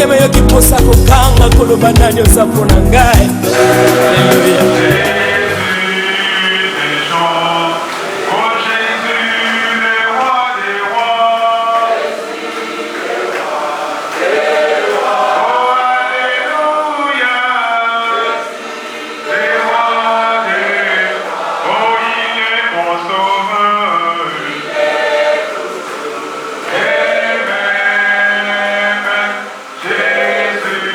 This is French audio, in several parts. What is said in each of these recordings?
motema yo kiposa kokanga koloba nani oza mpona ngai. Alleluya. Jésus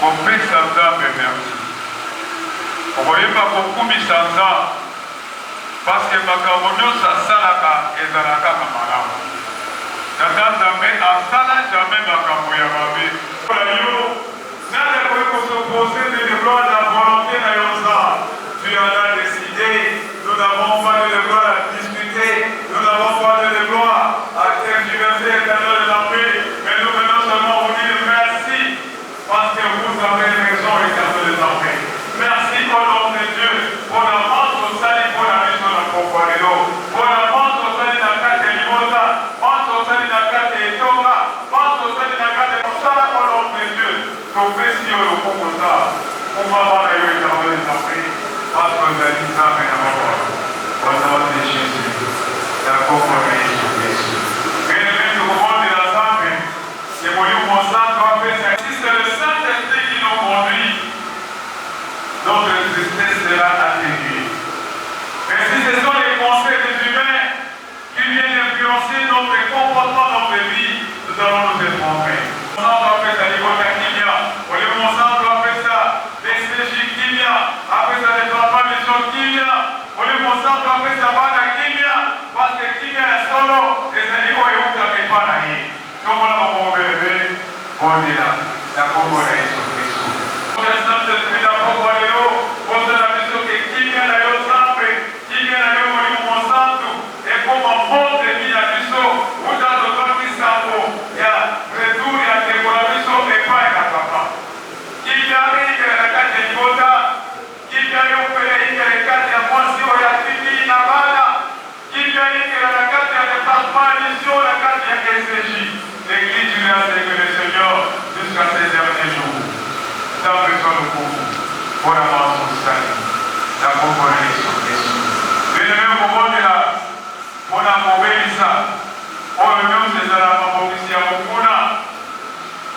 kopesa Nzambe merci. Okoyeba kokumisa Nzambe parce que makambo nyonso asalaka ezalaka kaka malamu. Tata Nzambe asala jamais makambo ya mabe. Yo nani akoki kosopose de droit à la volonté na yo Nzambe. Tu en as décidé, nous n'avons pas de droit à discuter, nous n'avons pas de droit à tergiverser éternel de la paix, mais nous venons seulement vous dire merci parce que vous avez raison éternel de la paix. Merci au nom de Dieu pour la mort sociale pour la mission de la Comparero, pour la mort sociale dans la carte de Limosa, mort sociale dans la carte de Tonga, mort sociale dans la carte de Moussala au nom de Dieu. Donc, merci au nom de ça. On va voir la éternel de la paix. Parce que vous avez dit ça, mais d'abord, au nom de Jésus, la Comparero de Jésus. Mais le même moment de la Sambe, c'est mon lieu, mon sang doit faire ça. Si c'est le Saint-Esprit qui nous conduit, notre tristesse sera atténuée. Mais si ce sont les conseils des humains qui viennent influencer notre comportement, notre vie, nous allons nous tromper. Mon sang doit faire ça, les Kimia. Mon sang doit faire ça, les CJ Kimia. Après ça, les transformations Kimia. Mon sang doit faire ça, Bana Kimia. Parce que Kimia est solo, et c'est lui qui est pas là. Comme on a dit, on est là. La Congo est sur Christ. Pour l'instant, je suis là pour voir les eaux. Pour la mission que qui vient à l'eau simple, qui vient à l'eau au santo, et comme un bon de vie à l'eau, vous avez le droit de s'en il y a retour et à décoration et pas à papa. Qui vient à la carte de Bota, qui vient à opérer la carte de Moisio et à Titi Navada, qui vient à la carte de département mission, la carte de SCJ. L'église du avec le Seigneur jusqu'à ces derniers jours. Dans besoin de vous, pour la mort sociale, la compagnie sur Jésus. Mais le même moment de la, pour la mauvaise ça, pour le même c'est la mauvaise ici à Mokuna.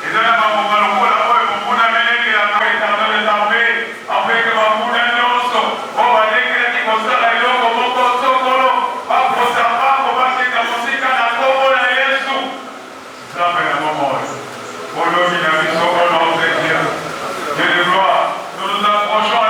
Et dans la mauvaise, pour la Mokuna, mais que la paix est en train de tomber, après que Mokuna n'ose, on va dire que les constats là, ils ont comme un sokolo, pas pour sa femme, on va dire que la musique à la Congo là, Jésus. Ça fait un moment. Pour nous, il a mis son nom de Dieu. Dieu de gloire, nous nous approchons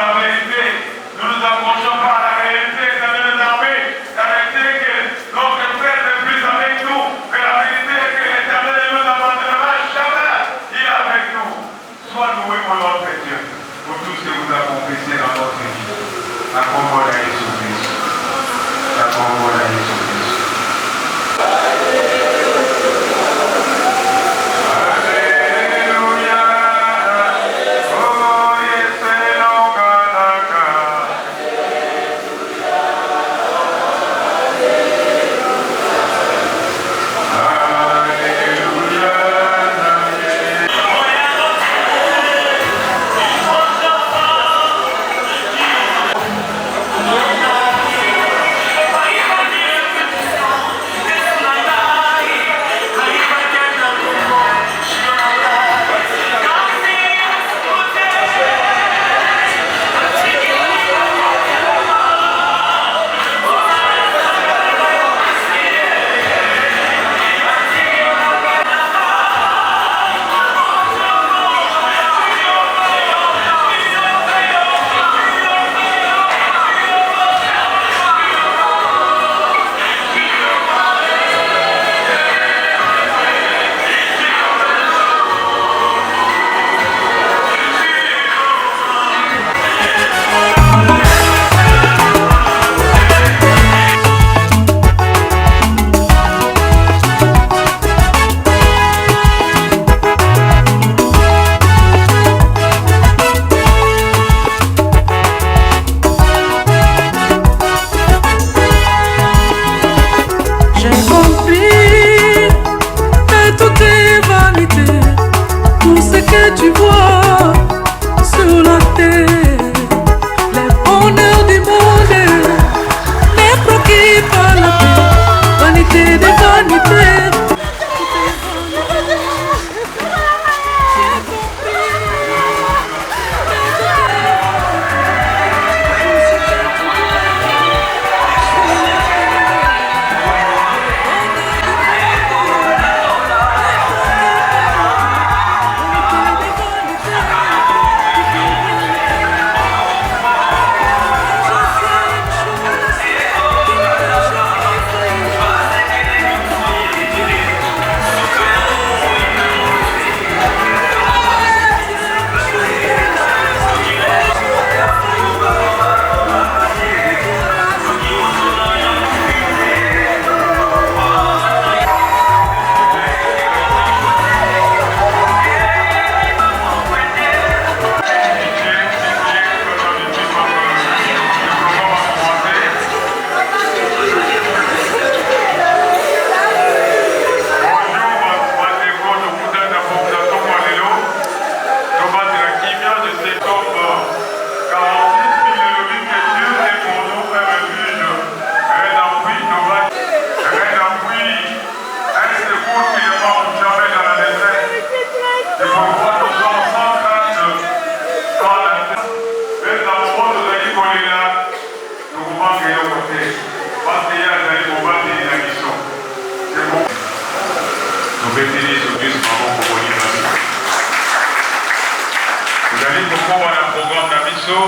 biso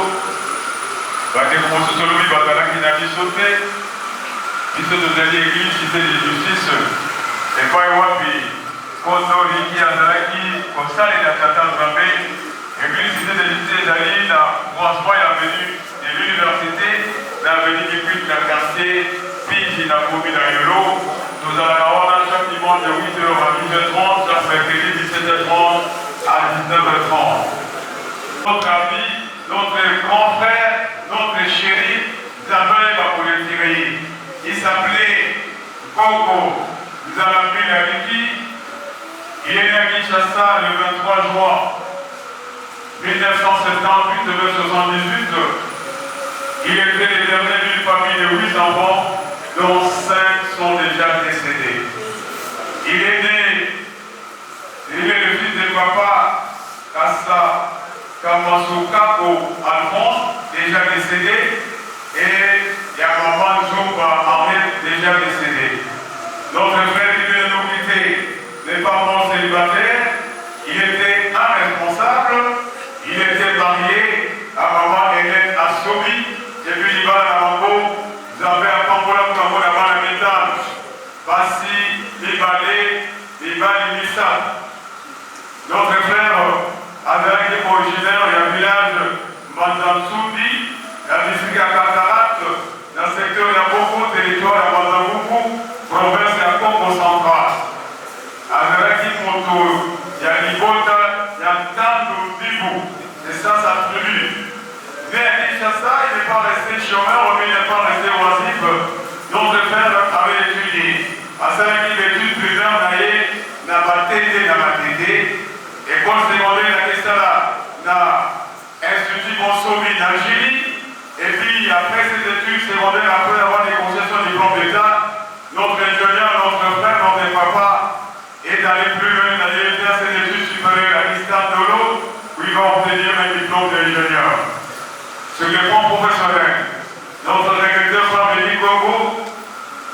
bandeko mosusu olobi bazalaki na biso te biso tozali église cité de justice epai wapi kondo liki azalaki kosalela tata nzambe église cité de justice ezali na branchement ya avenue de l'université na avenue du but na quartier Piji na commune na Yolo. Nous allons avoir chaque dimanche de 8h à 12h30, chaque mercredi 17h30 à 19h30. Notre ami, notre grand frère, notre chéri, Isabelle Bakoletiri, il s'appelait Congo. Nous allons appeler la Riki. Il est né à Kinshasa le 23 juin 1978, 1978. Il était le dernier d'une famille de 8 enfants, dont 5 sont déjà décédés. Il est le fils de papa Kassa Kamasukako Alphonse, déjà décédé, et Yamaman Zouba Ahmed, déjà décédé. Notre frère qui vient de nous quitter n'est pas mort célibataire, il était irresponsable, il était marié à maman Hélène Assobi, et puis il va à la Mambo. Vous avez un pambola pour la main de métal. Bassi, Libale, Libale, Missa. Notre frère, avec l'équipe originaire du village Mandansoubi, la district à Katarat, dans le secteur, il y a beaucoup de territoires à Mandansoubi, province de Congo central. Avec l'équipe Moto, il y a Libota, il y a Tando, Dibou. Et ça plus. Mais à Kinshasa, il n'est pas resté chômeur, mais il n'est pas resté oisif. Notre frère avait étudié. À celle qui étude primaire, n'a pas été dans la TD. École secondaire, la Kessala, n'a institut Monsomi d'Algérie. Et puis, après ses études secondaires, après avoir des concessions diplôme d'État, notre ingénieur, notre frère, notre papa est allé plus loin, d'aller faire ses études supérieures à l'Istan de l'eau, où il va obtenir un diplôme d'ingénieur. Sur le plan professionnel, notre directeur Fabien Congo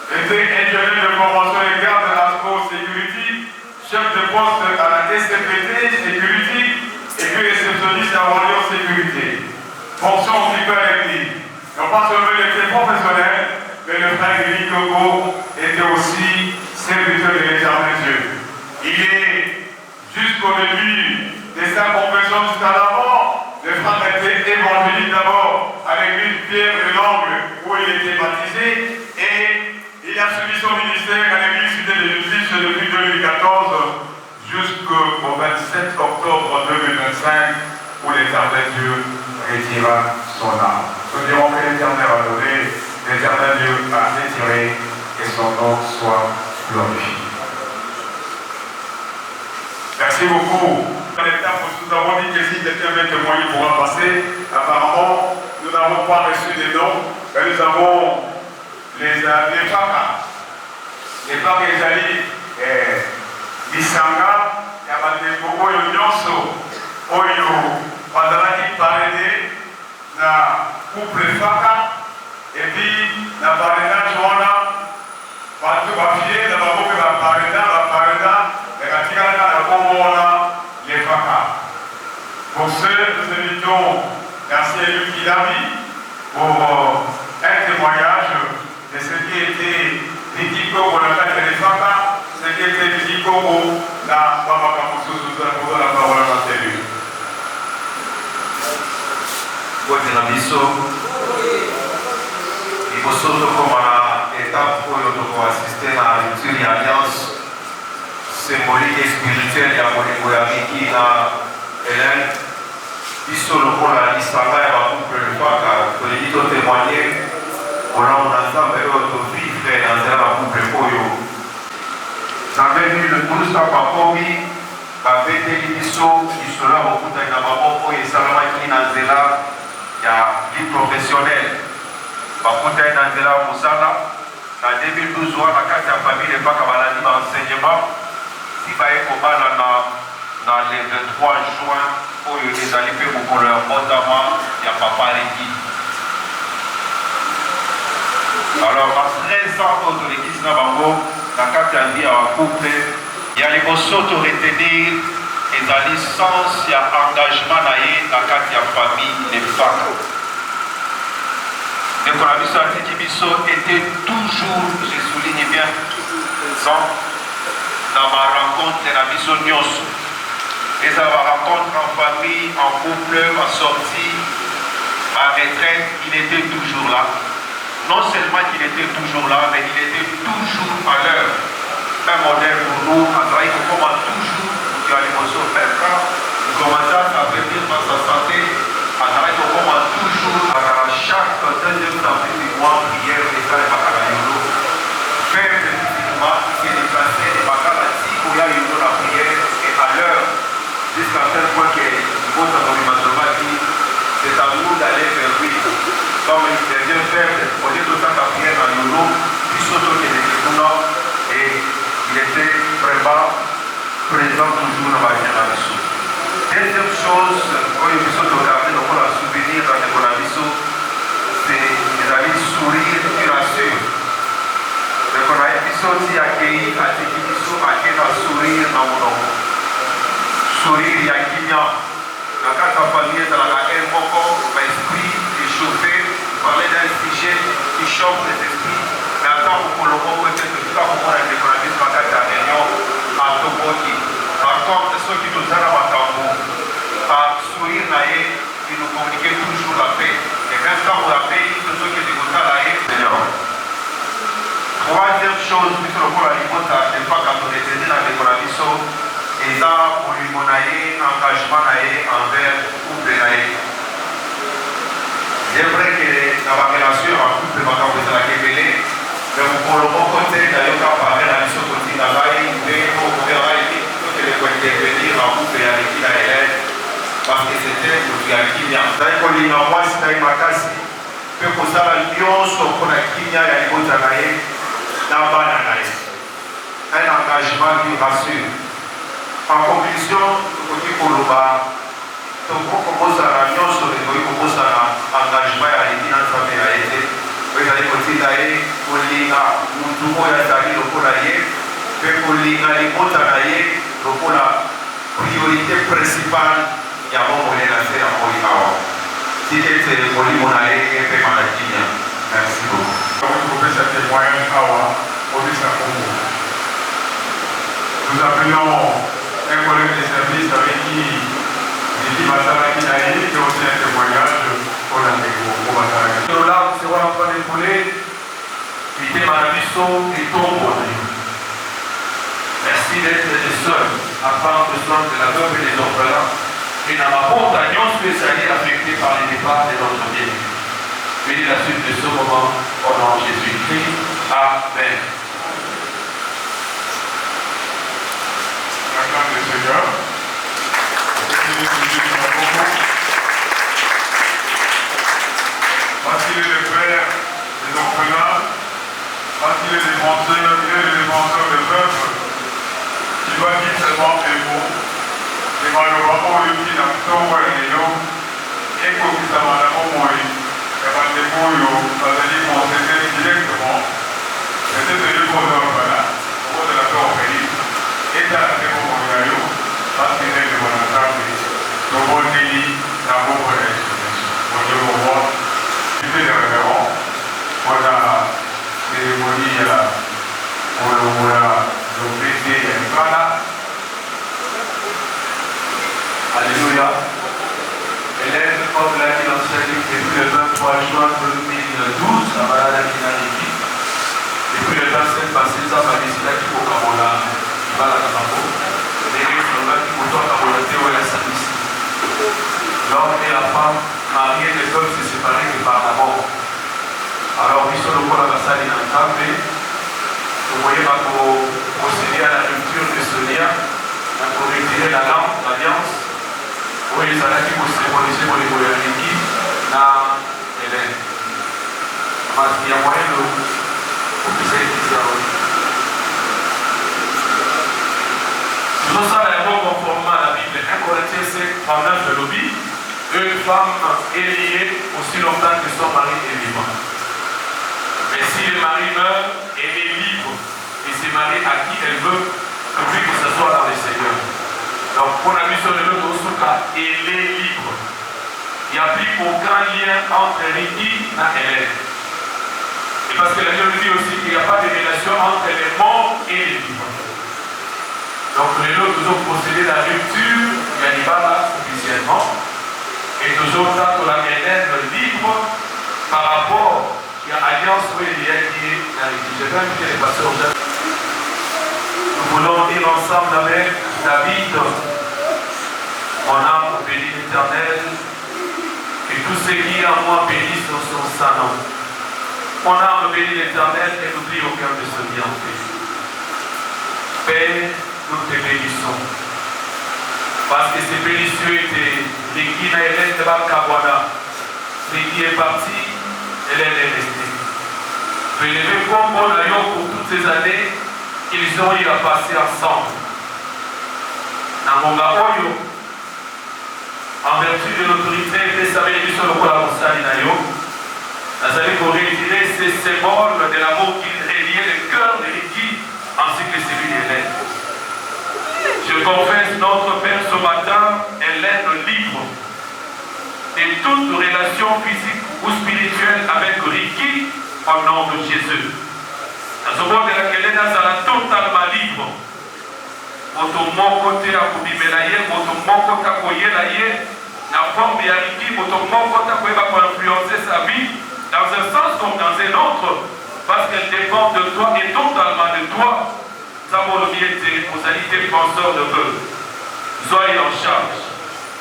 était ingénieur de formation et garde de l'ASCO Security, chef de poste à la SCPT Security et puis réceptionniste à Warrior Sécurité. Fonction occupée avec lui. Non pas seulement il était professionnel, mais le frère Guy Congo était aussi serviteur de l'éternel Dieu. Il est jusqu'au début de sa confession jusqu'à la mort. Le frère était évangéliste d'abord à l'église Pierre de l'Angle où il était baptisé et il a suivi son ministère à l'église Cité de Justice depuis 2014 jusqu'au 27 octobre 2025 où l'éternel Dieu retira son âme. Nous dirons que l'éternel a donné, l'éternel Dieu a retiré et son nom soit glorifié. Merci beaucoup. Nous avons dit que si quelqu'un veut témoigner pourra passer. Apparemment, nous n'avons pas reçu des noms, mais nous avons les FACA. Les FACA ezali Bisanga, Yabate Oyo Nyonso, Oyo bazalaki parrainé na couple FACA, et puis na parrainage wana bato bafie na baboke baparraina ekatikala na kombo wana les FACA. Pour ceux, nous invitons l'ancien Luc Kilami pour un témoignage de ce qui était Niki Congo dans la tête des FACA, ce qui était Niki Congo dans Baba Kamousou, nous allons la parole à notre élu. Bonjour à Bisso. Il faut surtout comme étape pour assister à l'utile alliance symbolique et spirituelle ya Molingo ya Miki na Hélène. Biso lokola lisanga ya bacouple FACA tolingi totémoigner kolongo na nzambe oyo tovivre na nzela bacouple oyo na 2012 bakomi babeteli biso lisolo ya bokutani na maboko oyo esalamaki na nzela ya vie professionnelle bakutani na nzela ya mosala na 2012 wana kati ya famille FACA balandi baenseignement si baye kobala na le 23 juin oyo ezali mpe mokolo ya mbotama ya papa Riki. Alors à 13 ans oyo tolekisi na bango na kati ya vie ya bacouple ya liboso toretenir ezali sens ya engagement na ye na kati ya famille lefaka. Ndeko na biso atiki biso était toujours, je souligne bien, dans ma rencontre na biso nyonso. Eza ba rencontre en famille, en couple, en sortie, en retraite, il était toujours là. Non seulement qu'il était toujours là, mais il était toujours à l'heure. Un modèle pour nous, à travailler comme toujours, qui a l'émotion, même quand il commençait à s'affaiblir dans sa santé, à travailler comme toujours, à chaque deuxième samedi du mois, prière, et ça, les Bakalayolo. Faire physiquement, il s'est déplacé, les Bakalati, où il y a eu la prière, et à l'heure, jusqu'à tel point que votre communication dit, c'est à nous d'aller vers lui. Comme il devient faire, au lieu de faire la prière à Yolo, puis surtout qu'il était tout et il était vraiment présent toujours dans la génération. Deuxième chose, quand il faut regarder pour la souvenir dans les Bonaviso, c'est les amis sourire et rassurent. Le Bonaviso dit accueillir, à ce qu'il faut accueillir sourire dans mon nom. Sourire, il y a qui vient. Dans la famille, dans la haine, mon esprit échauffé, parler d'un sujet qui chauffe les esprits. Mais attends, pour le moment, peut-être que tout à coup, on a des économistes dans la réunion à Toboki. Par contre, ceux qui nous ont à Tambo, à sourire, ils nous communiquaient toujours la paix. Et même quand on a paix, tous ceux qui nous ont Seigneur. Troisième chose, puisque le mot la limota, n'est pas quand on est dans l'économie, et là, pour lui monayer, engagement envers le couple. C'est vrai que dans la relation en couple, ma campagne de la Kébélé, mais pour le bon côté, d'ailleurs, quand on parle de la mission continue, là, il faut intervenir en couple avec qui la élève, parce que c'était le gars qui vient. C'est-à-dire qu'on dit, moi, si tu as ma casse, que pour ça, la lion, sur qu'on a qui vient, il y a une autre année, dans la banane. Un engagement qui rassure. En conclusion, il faut le bas. Donc, on commence à la réunion sur les pays, on commence à l'engagement à l'église dans sa réalité. Vous allez continuer à aller pour l'INA, nous devons y aller pour l'aller, mais pour l'INA, les mots à l'aller, pour la priorité principale, il y a un moyen à faire en Moïna. Si c'est pour l'INA, et fait maladie. Merci beaucoup. Vous pouvez faire témoignage à nous appelons un collègue de service avec qui Didi Mataraki Naï, qui est aussi un témoignage pour la Mataraki. Nos larmes seront en train de couler, Vite Manabiso et Tombo. Merci d'être les seuls à prendre soin de la veuve et des orphelins et dans ma compagnon spécialisée affectée par les départs de notre bien. Venez la suite de ce moment au nom de Jésus-Christ. Amen. Acclame le Seigneur. Parce qu'il est le Père des orphelins, parce qu'il est le défenseur, du peuple, qui doit dire seulement un mot. Et malheureusement, il dit dans son roi et l'eau, et qu'on puisse avoir un mot, et pas des mots, ça veut dire qu'on s'était directement, c'était de l'eau aux orphelins, au niveau de la paix au pays. Et dans la paix au pays, parce qu'il est le bon attaque, le bon délit, la bonne expérience. Au niveau du roi, il fait des référents pour la cérémonie, pour le baiser et le voilà. Alléluia. Hélène, comme l'a dit l'enseigne, depuis le 23 juin 2012, à Malade Kinariki, depuis le 27 passé, ça va décider qu'il faut qu'on a la Kamako. L'homme et la femme mariés ne peuvent se séparer que par la mort. Alors, puisque le corps a passé dans le camp, vous voyez, pour procéder à la rupture de ce lien, pour retirer l'alliance, oui, ça a été pour symboliser pour les Boyaniki dans Hélène. Parce qu'il y a moyen de puisse utiliser la route. Nous sommes conformément à la Bible. 1 Corinthiens 5, 39 de l'Obi. Une femme est liée aussi longtemps que son mari est vivant. Mais si le mari meurt, elle est libre et se marie à qui elle veut, pourvu que ce soit dans le Seigneur. Donc, pour la mission de l'autre Souka, elle est libre. Il n'y a plus aucun lien entre Ricky et Hélène. Et parce que la Bible dit aussi qu'il n'y a pas de relation entre les morts et les vivants. Donc, les autres nous ont procédé la rupture, il y a des balles officiellement. Et toujours là pour la Hélène libre par rapport à l'alliance où il y a qui est la rupture. Je vais inviter les pasteurs. Nous voulons dire ensemble avec David, mon âme bénit l'Éternel, et tous ceux qui en moi bénissent dans son saint nom. Mon âme bénit l'Éternel et n'oublie aucun de ses bienfaits. Père, nous te bénissons. Parce que ces bénédictions étaient Ricky et Hélène de Bakabwana. Ricky est parti, Hélène est restée. Je vais lever comme bon ailleurs pour toutes ces années. Ils ont eu à passer ensemble. Namonga Oyo, en vertu de l'autorité de sa bénédiction de la montagne Nayo, nous allons retirer ces symboles de l'amour qui reliait le cœur de Ricky ainsi que celui d'Hélène. Je confesse notre Père ce matin, Hélène libre de toute relation physique ou spirituelle avec Ricky au nom de Jésus. Dans ce moment de laquelle Hélène sera totalement libre. Votre mon côté à Koubimelaye, votre mon côté à Koyelaye, la forme de Ricky, votre mon côté à Koyeba pour influencer sa vie dans un sens comme dans un autre, parce qu'elle dépend de toi et totalement de toi. Samolobiété, vous allez défenseur de vœux. Soyez en charge.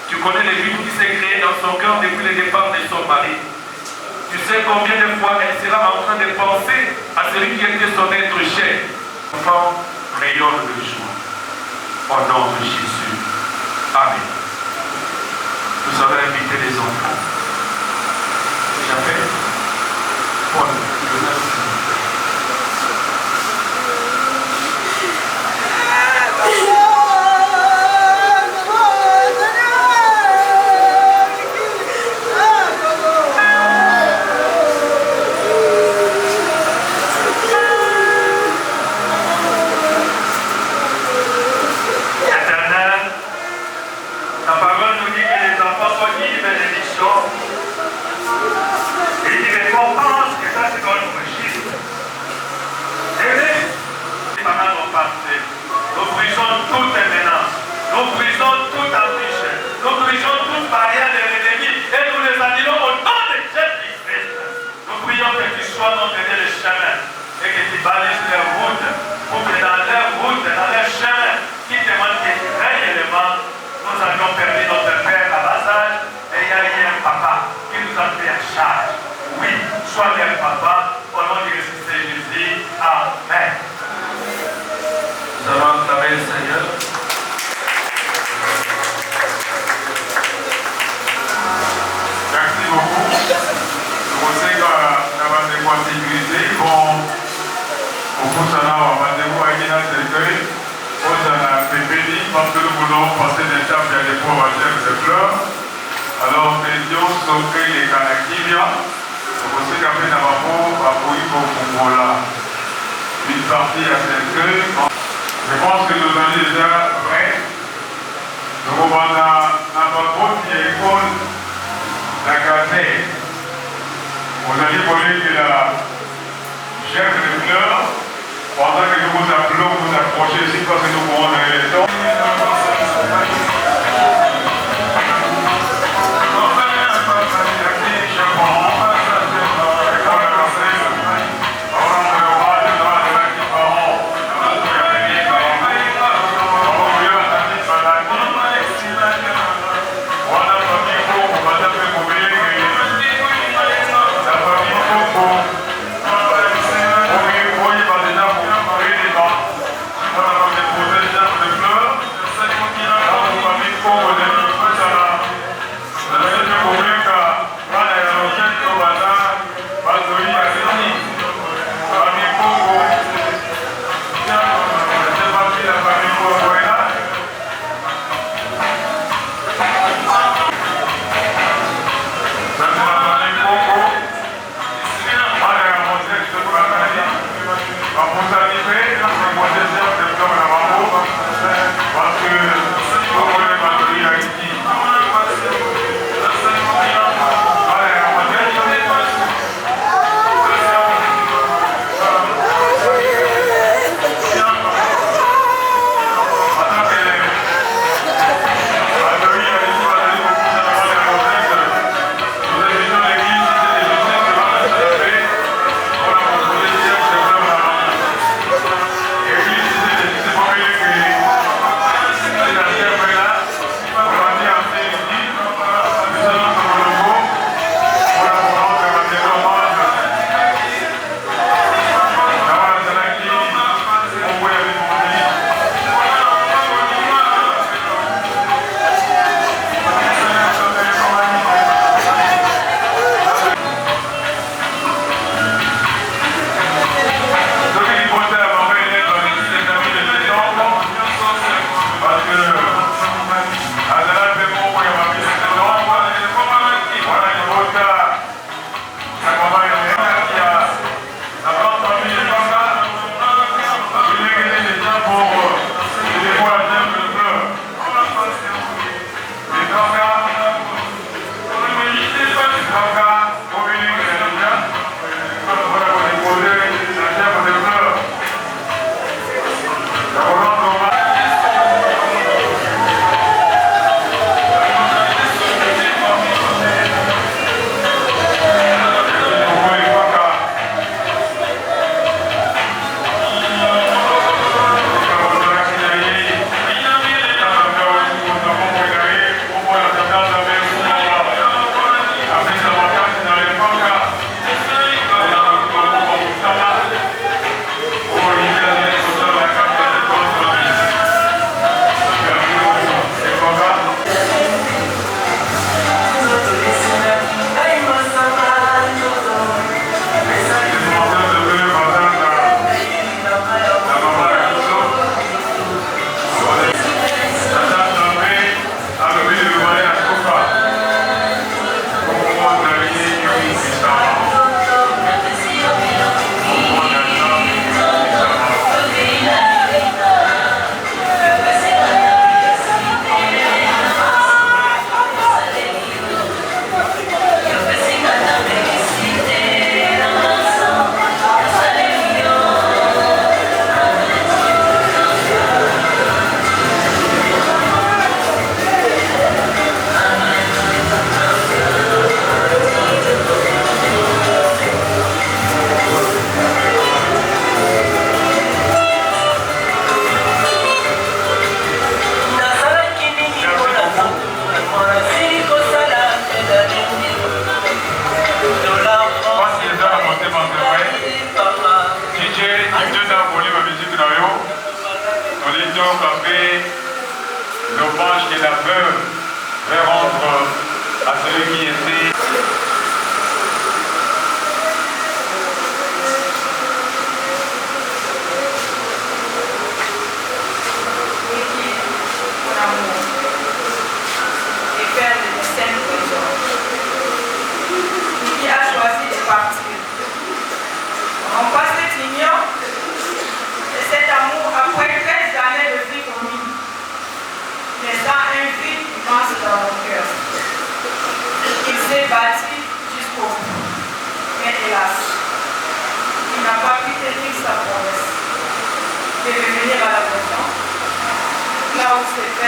Tu connais les vies qui s'est créé dans son cœur depuis le départ de son mari. Tu sais combien de fois elle sera en train de penser à celui qui était son être cher. Enfant, rayonne de joie. Au nom de Jésus. Amen. Nous allons inviter les enfants. J'appelle Paul.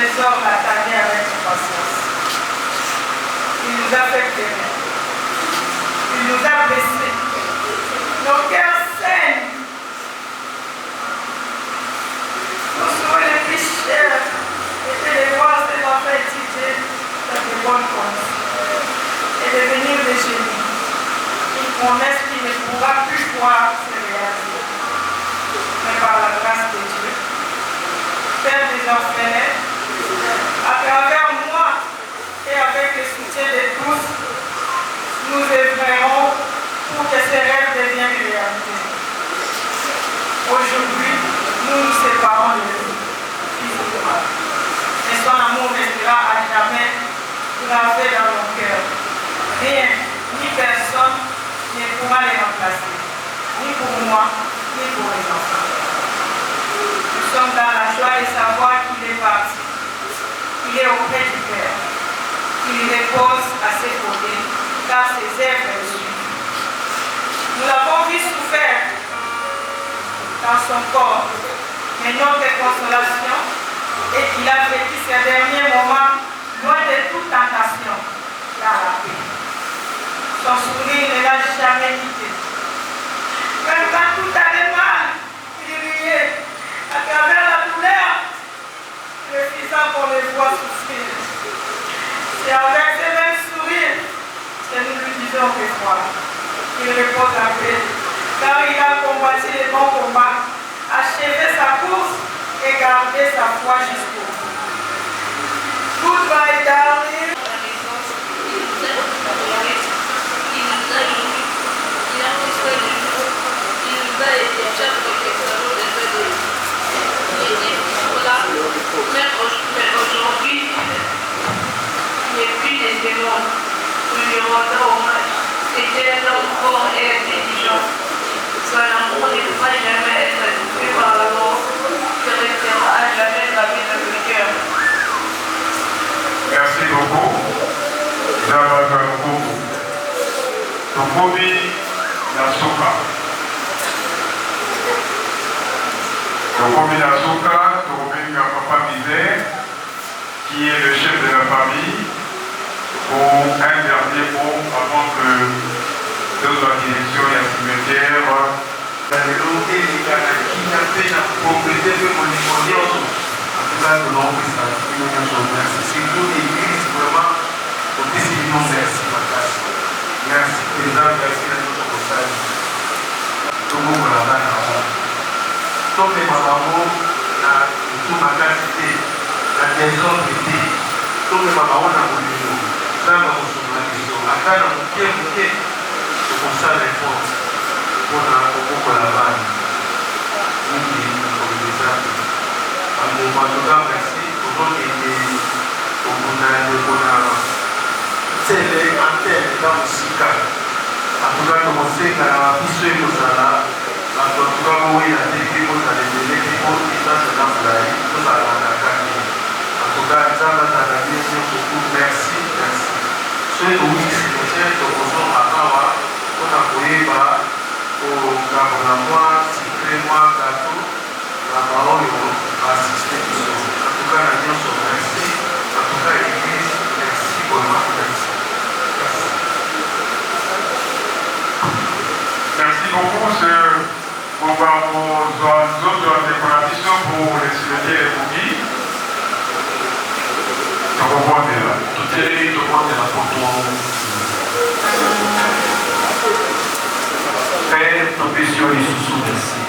Trésor l'a tanné avec patience. Il nous a fait pleurer. Il nous a blessés. Nos cœurs saignent. Nos souhaits les plus chers étaient de voir ces enfants étudier dans de bonnes conditions et devenir des génies. Une promesse qui ne pourra plus voir se réaliser. Mais par la grâce de Dieu, Père des orphelins, à travers moi et avec le soutien de tous, nous œuvrerons pour que ces rêves deviennent réalité. Aujourd'hui, nous nous séparons de lui physiquement, mais son amour restera à jamais gravé dans nos cœurs. Rien, ni personne ne pourra les remplacer, ni pour moi, ni pour les enfants. Nous sommes dans la joie de savoir qu'il est parti. Il est auprès du Père. Il repose à ses côtés, car ses œuvres le suivent. Nous l'avons vu souffert dans son corps, mais notre consolation est qu'il a vécu ces derniers moments loin de toute tentation, dans la paix. Son sourire ne l'a jamais quitté. Même quand tout allait mal, il riait à travers la douleur, refusant qu'on le voit souffrir. C'est avec ce même sourire que nous lui disons revoir. Il repose en paix, car il a combattu le bon combat, achevé sa course et gardé sa foi jusqu'au bout. Goodbye, darling. Mais aujourd'hui, il n'est plus des démons. Nous lui rendons hommage. C'était un homme fort et intelligent. Son amour ne pourra jamais être étouffé par la mort, qui restera à jamais gravé dans le cœur. Merci beaucoup. D'abord, Tokobi Nasuka. Tokobi Nasuka, Tokobi Papa Bizet, qui est le chef de la famille, pour un dernier mot avant que d'autres directions et un cimetière. Merci président, merci à notre conseil. Tout le monde l'a dit. Tous les mamans, tout ma quantité, la maison était, tous les mamans ont voulu nous. Dans ma consommation, à quand on tient, c'est comme ça les forces. Pour la vanne. Nous qui sommes des hommes. À mon moment, merci pour nous aider. Pour nous c'est les antennes dans le Sika. En tout cas, nous sommes à la mission de Mosala. En tout cas, nous sommes à l'équipe de l'équipe qui est dans la vie. Nous sommes à la campagne. En tout cas, nous sommes à la mission beaucoup. Merci, merci. Ce que nous disons, c'est que nous sommes à Kawa. Nous avons eu au Gabonamois, Cyclémois, Gâteau, la parole assisté. En tout cas, la mission, merci. En tout cas, l'église, merci pour le merci. Merci beaucoup, monsieur Boba, pour votre décoration pour les cimetières et Bougi. Je comprends déjà. Tout est réuni, tout le monde est là pour toi. Père, nous puissions les sous merci.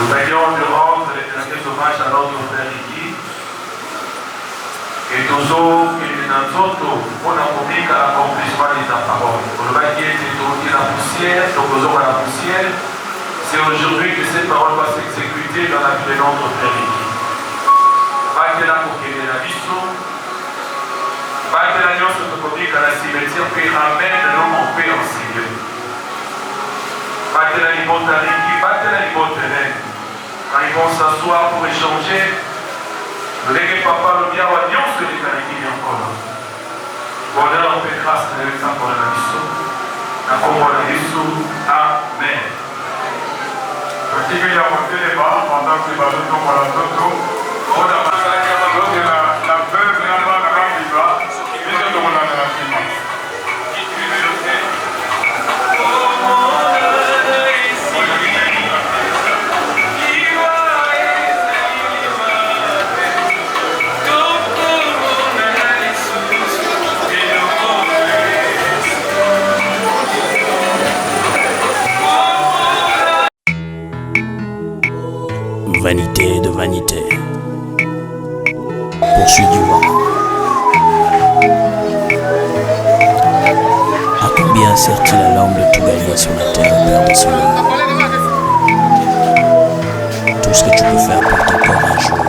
Nous veillons de rendre les derniers hommages à notre frère Iggy. Et toujours, il y a un autre pour l'accomplissement de ta parole. Pour le baguette et la poussière, donc aux hommes à la poussière, c'est aujourd'hui que cette parole va s'exécuter dans la vie de notre frère Iggy. Pas que la coquille de la vision, pas que la nuance autocomique à la cimetière qui ramène l'homme en paix en Seigneur. Pas que la limonte à Iggy, pas que la limonte à l'aide. Quand ils vont s'asseoir pour échanger, le légué papa le bien ou Dieu se les qualifie encore. Bonheur, paix, grâce, de l'exemple de la mission. La combat de Jésus. Amen. Particulièrement les bas, pendant que les ballons sont pour la photo. Vanité de vanité. Poursuit du vent. À combien sert-il à l'homme de tout gagner sur la terre et perdre son âme? Tout ce que tu peux faire pour ton corps un jour,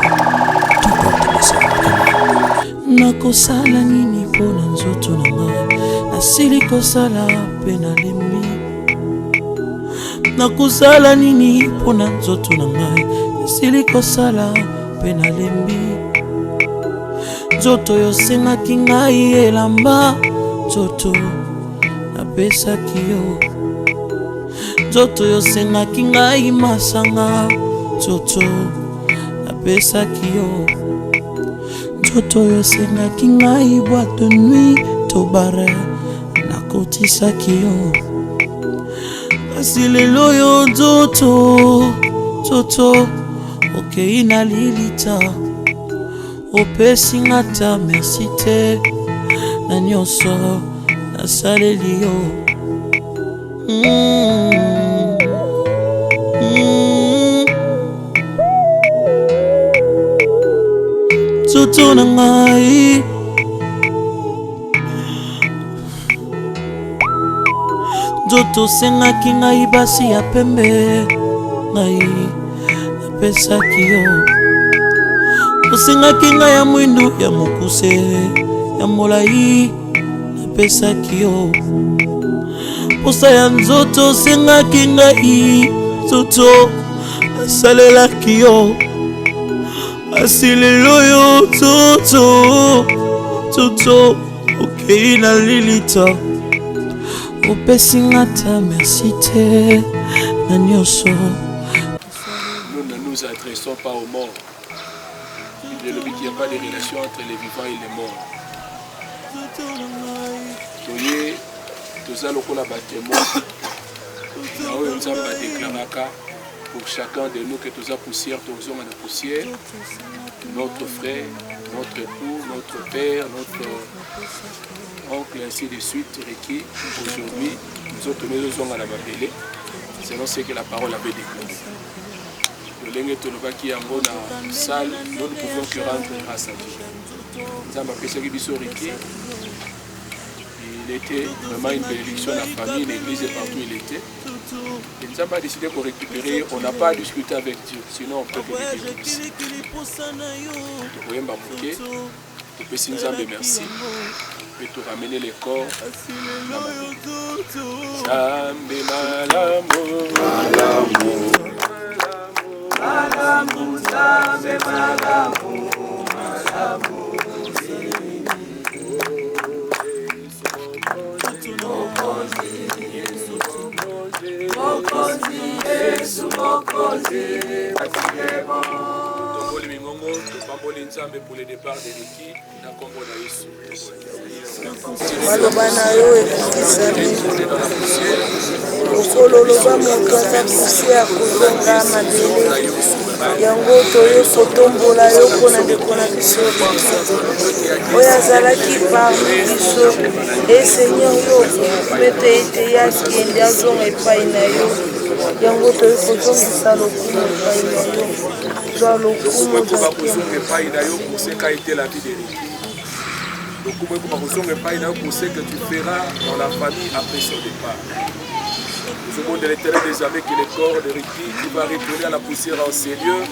ton corps te laissera. Nakosala nini pona nzoto na ngai, nasili kosala pe nalembi. Nakosala nini pona nzoto na ngai, nasili kosala pe nalembi. Nzoto yosengaki ngai elamba, nzoto napesaki yo. Nzoto yosengaki ngai masanga, nzoto napesaki yo. Nzoto yosengaki ngai boîte de nuit to bare, nakotisaki yo. Kasi lelo yo nzoto okei na lilita, opesi nga ta merci te na nyonso nasaleli yo. Nzoto na ngai, nzoto sengaki ngai basi ya pembe, ngai napesaki yo. Osengaki ngai ya mwindu ya mokuse ya molai, napesaki yo. Posa ya nzoto osengaki ngai, nzoto nasalelaki yo. Asi lelo yo nzoto okei na lilita, opesi nga ta merci te na nyonso. Nous ne nous adressons pas aux morts. Il n'y a pas de relation entre les vivants et les morts. Toye, toza lokola batemo. Naoyo nzamba déclaraka pour chacun de nous que toza poussière, toza na poussière. Notre frère, notre époux, notre père, notre oncle, ainsi de suite, Ricky, aujourd'hui, nous autres nous à la Babélé, selon ce que la parole avait déclaré. Le lingue tolobaki yango na salle, nous ne pouvons que rendre grâce à Dieu. Nous avons appelé Bisso Ricky. Il était vraiment une bénédiction à la famille, l'église et partout il était. Et nous avons décidé pour récupérer, on n'a pas discuté avec Dieu, sinon on peut récupérer l'église. Vous voyez, Mbamouké, tu peux nous dire merci. Et te ramener les corps. Zambe malamu, malamu, malamu, zambe malamu, malamu. Mokozi, Yesu Mokozi, Tokoli Mingongo, Topamboli Nzambe pour le départ de Ricky, na kombo na Yesu. Malobana yo ekisami okololoba moto aza poussière kozonga mabele yango toyo kotombola yo mpona ndeko na biso oyo azalaki parmi biso e seigneur yo mete ete ye akende azonga epai na yo yango toyo kozongisa lokumu epai na yo zwa lokumu epai na yo koseka ete la vie de Ricky. Donc, pour ce que tu feras dans la famille après son départ. Nous avons de l'Éternel des armées que le corps de Ricky qui va retourner à la poussière en Seigneur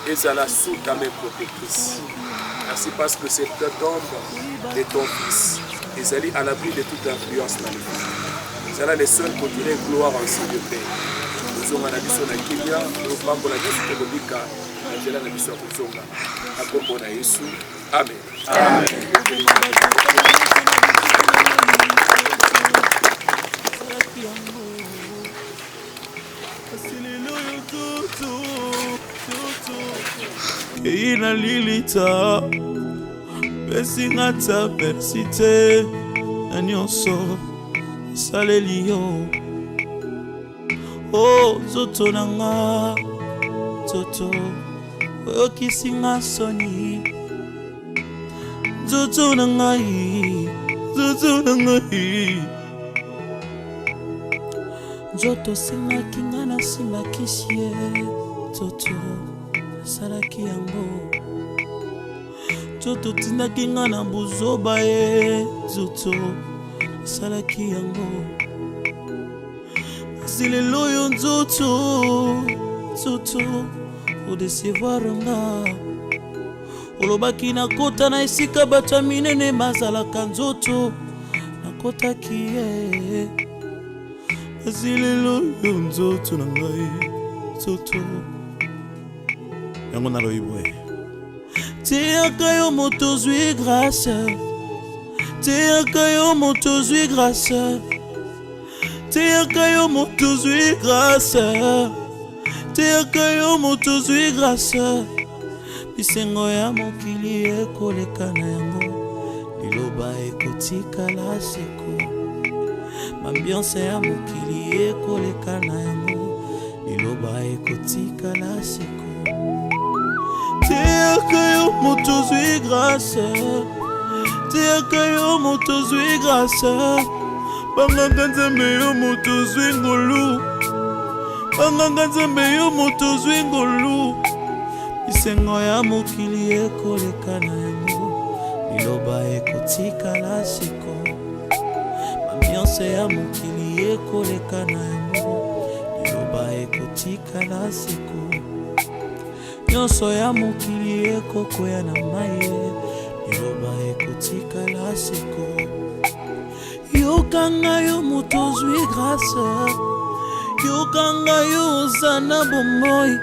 et à la sous ta main protectrice. Merci parce que c'est l'ombre de ton fils. Et c'est à l'abri de toute influence maléfique. C'est là les seuls pour dire gloire en Seigneur Père. Nous avons la mission de Kilia, nous avons la mission de Bobika, nous avons la mission de Zonga. À propos de Jésus. Amen. Amen. ina lilita pesinga ta persite na nyonso saleli yo. Oh nzoto nanga nzoto oyokisinga soni, nzoto nangai nzoto singaki nga nasimbakisi ye, nzoto nasalaki yango, nzoto tindaki nga na buzoba ye, nzoto nasalaki yango. Kasi lelo oyo nzoto odecevoir nga, olobaki nakota na esika bato ya minene bazalaka, nzoto nakotaki ye. Kasi lelo oyo nzoto na ngai, nzoto yango naloyi boye. Teyaka yo moto zwi grâce, teyaka yo moto zwi grâce, teyaka yo moto zwi grâce, teyaka yo moto zwi grâce. Bisengo ya mokili ekoleka na yango, liloba ekotikala seko. Ambiance ya mokili ekoleka na yango, liloba ekotikala seko. Teyaka yo moto zwi grâce, teyaka yo moto zwi grâce. Banganga nzambe yo moto zwi ngolu, banganga nzambe yo moto zwi ngolu. Bisengo ya mokili ekoleka na yango, liloba ekotikala seko. Ambiance ya mokili ekoleka na yango, liloba ekotikala seko. Nyonso ya mokili ekokoya na maye, liloba ekotikala seko. Yokanga yo moto zwi grâce, yokanga yo oza na bomoi,